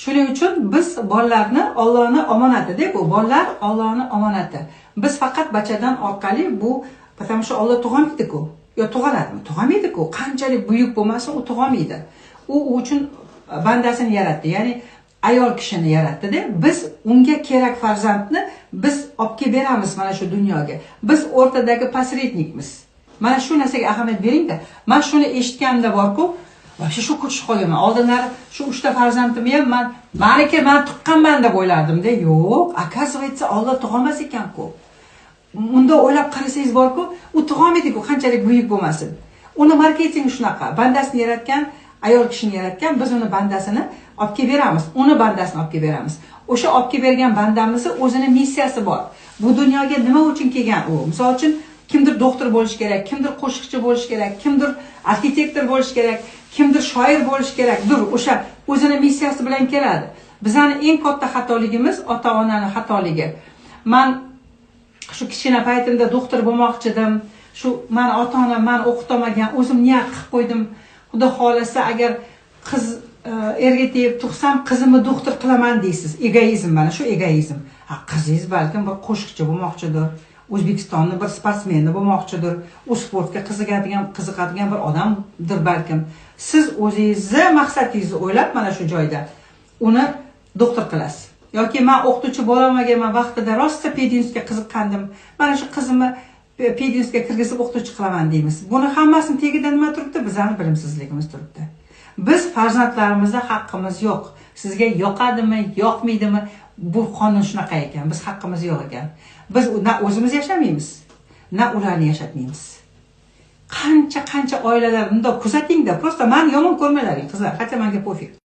Shuning uchun biz bolalarni Allohning omonati-da bu. Bolalar Allohning omonati. Biz faqat bachadan orqali bu, потому что Alloh tug'olmaydi-ku. Yo tug'oladimi? Tug'olmaydi-ku. Qanchalik buyuk bo'lmasin, u tug'olmaydi. U uchun bandasini yaratdi. Ya'ni ayol kishini yaratdi-da. Biz unga kerak farzandni biz olib kelib beramiz mana shu dunyoga. Biz o'rtadagi posrednikmiz. Mana shu narsaga ahamiyat bering-da. Men shuni eshitganimda bor-ku, Вообще shu ko'chib qolganman. Oldinlari shu 3 ta farzandimni ham men tuqqanman deb o'ylardim-da. Yo'q, оказывается, Alloh tug'olmas ekan-ku. Unda o'ylab qarasangiz bor-ku, u tug'olmaydi-ku, qanchalik buyuk bo'lmasin. Uni marketing shunaqa. Bandasini yaratgan, ayol kishini yaratgan, biz uni bandasini olib kelib beramiz. Uni bandasini olib kelib beramiz. O'sha olib kelib bergan bandamizning o'zining missiyasi bor. Bu dunyoga nima uchun kelgan u? Misol uchun kimdir doktor bo'lish kerak, kimdir qo'shiqchi bo'lish kerak, kimdir arxitektor bo'lish kerak, kimdir shoir bo'lish kerak. O'sha o'zining missiyasi bilan keladi. Bizning eng katta xatoligimiz ota-onaning xatoligi. Men shu kichkina paytimda doktor bo'lmoqchi edim. Shu meni ota-onam meni o'qitmagan, o'zim niyat qilib qo'ydim. Xudo xolasa agar qiz erga tegib tug'sam, qizimni doktor qilaman deysiz. Egoizm, mana shu egoizm. Qizingiz balkim bir qo'shiqchi bo'lmoqchidir. O'zbekistonning bir sportsmeni bo'lmoqchidir. U sportga qiziqadigan bir odamdir balkim. Siz o'zingizni maqsadingizni o'ylab mana shu joyda uni doktor qilasiz. Yoki men o'qituvchi bo'lolmaganman, vaqtida rosta pedinstga qiziqqandim. Mana shu qizimni pedinstga kirgizib o'qituvchi qilaman deymiz. Buni hammasini tagida nima turibdi? Bizning bilimsizligimiz turibdi. Biz farzandlarimizda haqqimiz yo'q. Sizga yoqadimi, yoqmaydimi? Bu qonun shunaqa ekan. Biz haqqimiz yo'q ekan. Biz na o'zimiz yashamaymiz, na ularni yashatmaymiz. Qancha oilalar bunda kuzatingda, prosta meni yomon ko'rmalaring qizlar, qancha menga pofik.